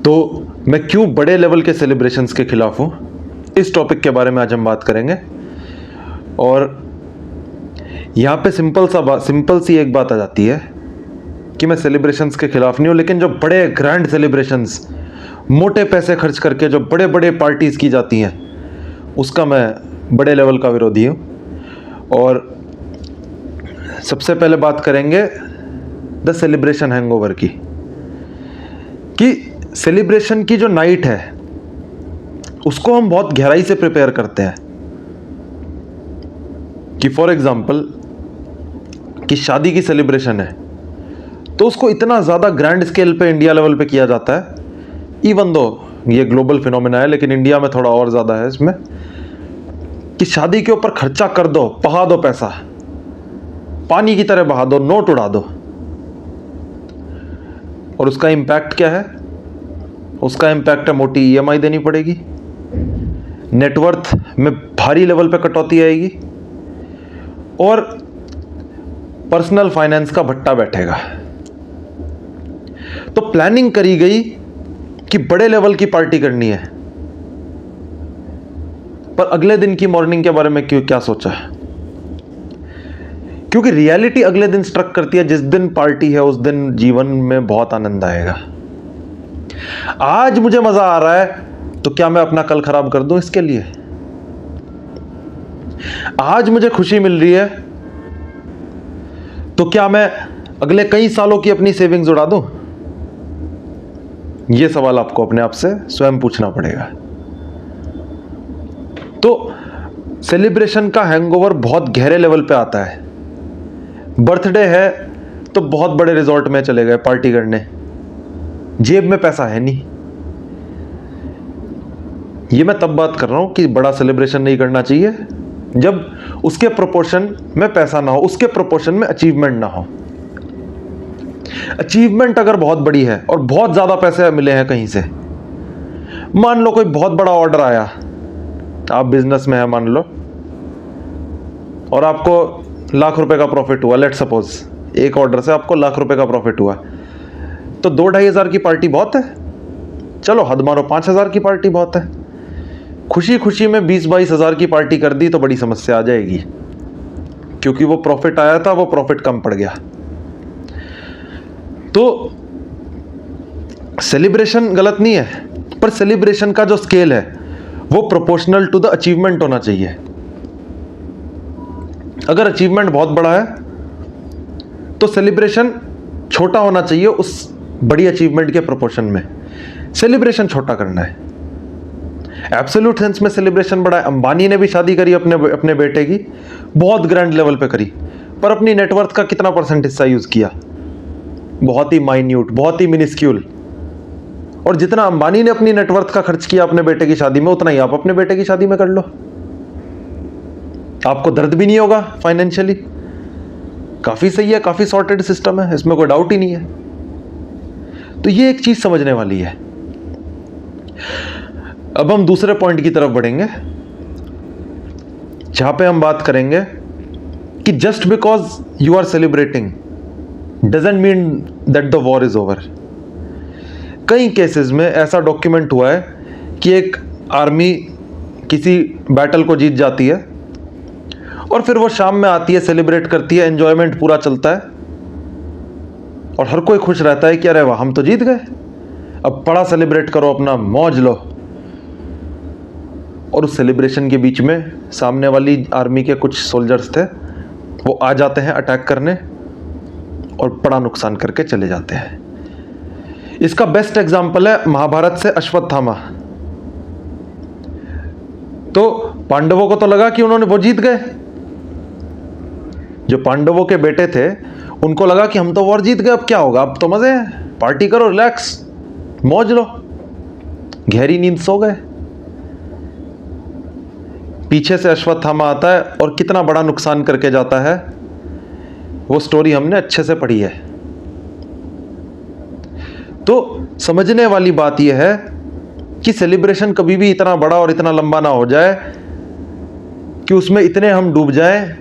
तो मैं क्यों बड़े लेवल के सेलिब्रेशंस के खिलाफ हूं, इस टॉपिक के बारे में आज हम बात करेंगे। और यहां पे सिंपल सी एक बात आ जाती है कि मैं सेलिब्रेशंस के खिलाफ नहीं हूं, लेकिन जो बड़े ग्रैंड सेलिब्रेशंस, मोटे पैसे खर्च करके जो बड़े बड़े पार्टीज की जाती हैं, उसका मैं बड़े लेवल का विरोधी हूं। और सबसे पहले बात करेंगे द सेलिब्रेशन हैंगओवर की, कि सेलिब्रेशन की जो नाइट है उसको हम बहुत गहराई से प्रिपेयर करते हैं। कि फॉर एग्जाम्पल कि शादी की सेलिब्रेशन है तो उसको इतना ज़्यादा ग्रैंड स्केल पे इंडिया लेवल पे किया जाता है, इवन दो ये ग्लोबल फिनोमेना है, लेकिन इंडिया में थोड़ा और ज़्यादा है इसमें, कि शादी के ऊपर खर्चा कर दो, बहा दो पैसा, पानी की तरह बहा दो, नोट उड़ा दो। और उसका इम्पैक्ट क्या है? उसका इम्पैक्ट है मोटी ईएमआई देनी पड़ेगी, नेटवर्थ में भारी लेवल पे कटौती आएगी और पर्सनल फाइनेंस का भट्टा बैठेगा। तो प्लानिंग करी गई कि बड़े लेवल की पार्टी करनी है, पर अगले दिन की मॉर्निंग के बारे में क्या सोचा है? क्योंकि रियलिटी अगले दिन स्ट्रक करती है। जिस दिन पार्टी है उस दिन जीवन में बहुत आनंद आएगा। आज मुझे मजा आ रहा है तो क्या मैं अपना कल खराब कर दूं इसके लिए? आज मुझे खुशी मिल रही है तो क्या मैं अगले कई सालों की अपनी सेविंग्स उड़ा दूं? यह सवाल आपको अपने आप से स्वयं पूछना पड़ेगा। तो सेलिब्रेशन का हैंगओवर बहुत गहरे लेवल पे आता है। बर्थडे है तो बहुत बड़े रिजॉर्ट में चले गए पार्टी करने, जेब में पैसा है नहीं। ये मैं तब बात कर रहा हूं कि बड़ा सेलिब्रेशन नहीं करना चाहिए जब उसके प्रोपोर्शन में पैसा ना हो, उसके प्रोपोर्शन में अचीवमेंट ना हो। अचीवमेंट अगर बहुत बड़ी है और बहुत ज्यादा पैसे मिले हैं कहीं से, मान लो कोई बहुत बड़ा ऑर्डर आया, आप बिजनेस में है मान लो, और आपको लाख रुपए का प्रॉफिट हुआ, लेट सपोज एक ऑर्डर से आपको लाख रुपए का प्रॉफिट हुआ, तो 2-2.5 हज़ार की पार्टी बहुत है। चलो हद मारो 5 हज़ार की पार्टी बहुत है। खुशी खुशी में 20-22 हज़ार की पार्टी कर दी तो बड़ी समस्या आ जाएगी, क्योंकि वो प्रॉफिट आया था, वो प्रॉफिट कम पड़ गया। तो सेलिब्रेशन गलत नहीं है, पर सेलिब्रेशन का जो स्केल है वो प्रोपोर्शनल टू द अचीवमेंट होना चाहिए। अगर अचीवमेंट बहुत बड़ा है तो सेलिब्रेशन छोटा होना चाहिए उस बड़ी अचीवमेंट के प्रोपोर्शन में। सेलिब्रेशन छोटा करना है, एब्सोल्यूट सेंस में सेलिब्रेशन बड़ा है। अंबानी ने भी शादी करी अपने बेटे की, बहुत ग्रैंड लेवल पे करी, पर अपनी नेटवर्थ का कितना परसेंट हिस्सा यूज किया? बहुत ही माइन्यूट, बहुत ही मिनिस्क्यूल। और जितना अंबानी ने अपनी नेटवर्थ का खर्च किया अपने बेटे की शादी में, उतना ही आप अपने बेटे की शादी में कर लो। आपको दर्द भी नहीं होगा फाइनेंशियली। काफी सही है, काफी सॉर्टेड सिस्टम है, इसमें कोई डाउट ही नहीं है। तो ये एक चीज समझने वाली है। अब हम दूसरे पॉइंट की तरफ बढ़ेंगे, जहां पे हम बात करेंगे कि just because you are celebrating doesn't mean that the war is over. कई केसेस में ऐसा डॉक्यूमेंट हुआ है कि एक आर्मी किसी बैटल को जीत जाती है और फिर वो शाम में आती है, सेलिब्रेट करती है, एंजॉयमेंट पूरा चलता है और हर कोई खुश रहता है कि अरे वाह हम तो जीत गए, अब बड़ा सेलिब्रेट करो, अपना मौज लो। और उस सेलिब्रेशन के बीच में सामने वाली आर्मी के कुछ सोल्जर्स थे, वो आ जाते हैं अटैक करने और बड़ा नुकसान करके चले जाते हैं। इसका बेस्ट एग्जाम्पल है महाभारत से अश्वत्थामा। तो पांडवों को तो लगा कि वो जीत गए, जो पांडवों के बेटे थे उनको लगा कि हम तो वॉर जीत गए, अब क्या होगा, अब तो मजे हैं, पार्टी करो, रिलैक्स, मौज लो, गहरी नींद सो गए। पीछे से अश्वत्थामा आता है और कितना बड़ा नुकसान करके जाता है, वो स्टोरी हमने अच्छे से पढ़ी है। तो समझने वाली बात यह है कि सेलिब्रेशन कभी भी इतना बड़ा और इतना लंबा ना हो जाए कि उसमें इतने हम डूब जाएं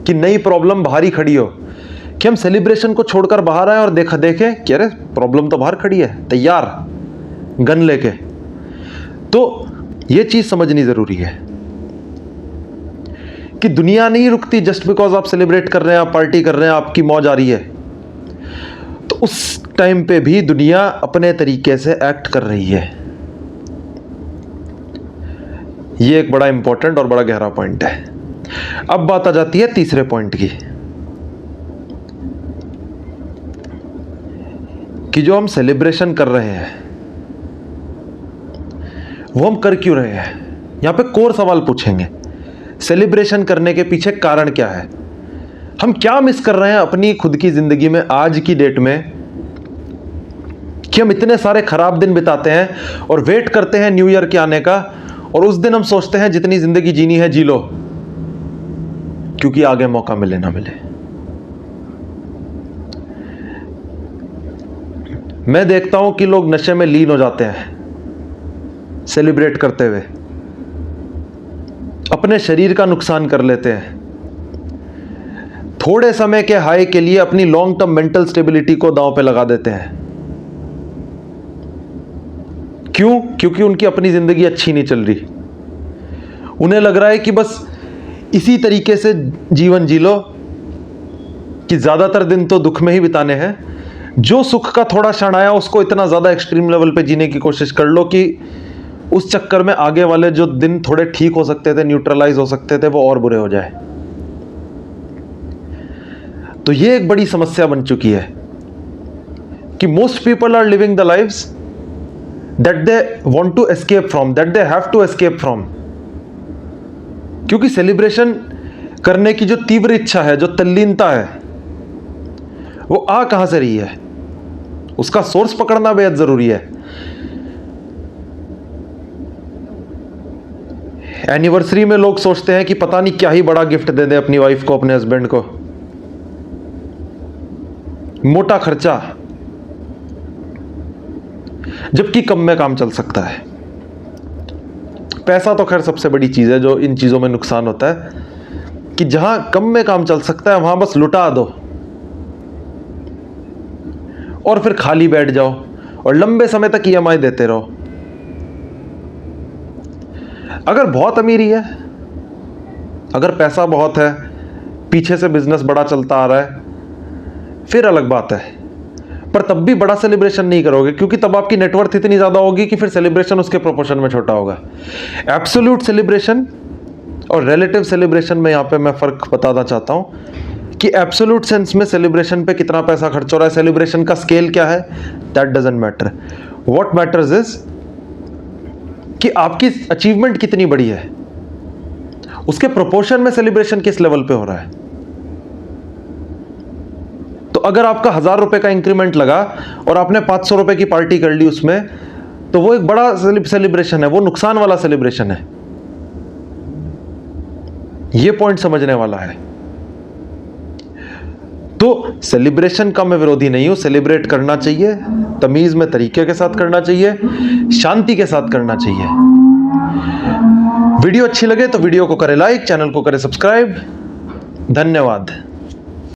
कि नई प्रॉब्लम बाहर ही खड़ी हो, कि हम सेलिब्रेशन को छोड़कर बाहर आए और देखें कि अरे प्रॉब्लम तो बाहर खड़ी है, तैयार गन लेके। तो ये चीज समझनी जरूरी है कि दुनिया नहीं रुकती जस्ट बिकॉज आप सेलिब्रेट कर रहे हैं, आप पार्टी कर रहे हैं, आपकी मौज आ रही है। तो उस टाइम पे भी दुनिया अपने तरीके से एक्ट कर रही है। ये एक बड़ा इंपॉर्टेंट और बड़ा गहरा पॉइंट है। अब बात आ जाती है तीसरे पॉइंट की, कि जो हम सेलिब्रेशन कर रहे हैं वो हम कर क्यों रहे हैं। यहां पे कोर सवाल पूछेंगे, सेलिब्रेशन करने के पीछे कारण क्या है, हम क्या मिस कर रहे हैं अपनी खुद की जिंदगी में आज की डेट में कि हम इतने सारे खराब दिन बिताते हैं और वेट करते हैं न्यू ईयर के आने का, और उस दिन हम सोचते हैं जितनी जिंदगी जीनी है जी लो, क्योंकि आगे मौका मिले ना मिले। मैं देखता हूं कि लोग नशे में लीन हो जाते हैं सेलिब्रेट करते हुए, अपने शरीर का नुकसान कर लेते हैं, थोड़े समय के हाई के लिए अपनी लॉन्ग टर्म मेंटल स्टेबिलिटी को दांव पे लगा देते हैं। क्यों? क्योंकि उनकी अपनी जिंदगी अच्छी नहीं चल रही। उन्हें लग रहा है कि बस इसी तरीके से जीवन जी लो कि ज्यादातर दिन तो दुख में ही बिताने हैं, जो सुख का थोड़ा क्षण आया उसको इतना ज्यादा एक्सट्रीम लेवल पे जीने की कोशिश कर लो कि उस चक्कर में आगे वाले जो दिन थोड़े ठीक हो सकते थे, न्यूट्रलाइज हो सकते थे, वो और बुरे हो जाए। तो ये एक बड़ी समस्या बन चुकी है कि most people are living the lives that they want to escape from, that they have to escape from. क्योंकि सेलिब्रेशन करने की जो तीव्र इच्छा है, जो तल्लीनता है, वो आ कहां से रही है, उसका सोर्स पकड़ना बेहद जरूरी है। एनिवर्सरी में लोग सोचते हैं कि पता नहीं क्या ही बड़ा गिफ्ट दे दें अपनी वाइफ को, अपने हस्बैंड को, मोटा खर्चा, जबकि कम में काम चल सकता है। पैसा तो खैर सबसे बड़ी चीज है जो इन चीजों में नुकसान होता है, कि जहां कम में काम चल सकता है वहां बस लुटा दो और फिर खाली बैठ जाओ और लंबे समय तक ईएमआई देते रहो। अगर बहुत अमीरी है, अगर पैसा बहुत है, पीछे से बिजनेस बड़ा चलता आ रहा है, फिर अलग बात है, पर तब भी बड़ा सेलिब्रेशन नहीं करोगे, क्योंकि तब आपकी नेटवर्थ इतनी ज्यादा होगी कि फिर सेलिब्रेशन उसके प्रोपोर्शन में छोटा होगा। एब्सोल्यूट सेलिब्रेशन और रिलेटिव सेलिब्रेशन में यहां पे मैं फर्क बताना चाहता हूं कि एब्सोल्यूट सेंस में सेलिब्रेशन पे कितना पैसा खर्च हो रहा है, सेलिब्रेशन का स्केल क्या है, that doesn't matter. What matters is कि आपकी अचीवमेंट कितनी बड़ी है, उसके प्रोपोर्शन में सेलिब्रेशन किस लेवल पे हो रहा है। तो अगर आपका 1000 रुपए का इंक्रीमेंट लगा और आपने 500 रुपए की पार्टी कर ली उसमें, तो वो एक बड़ा सेलिब्रेशन है, वो नुकसान वाला सेलिब्रेशन है। ये पॉइंट समझने वाला है। तो सेलिब्रेशन का मैं विरोधी नहीं हूं, सेलिब्रेट करना चाहिए, तमीज में तरीके के साथ करना चाहिए, शांति के साथ करना चाहिए। वीडियो अच्छी लगे तो वीडियो को करें लाइक, चैनल को करें सब्सक्राइब। धन्यवाद।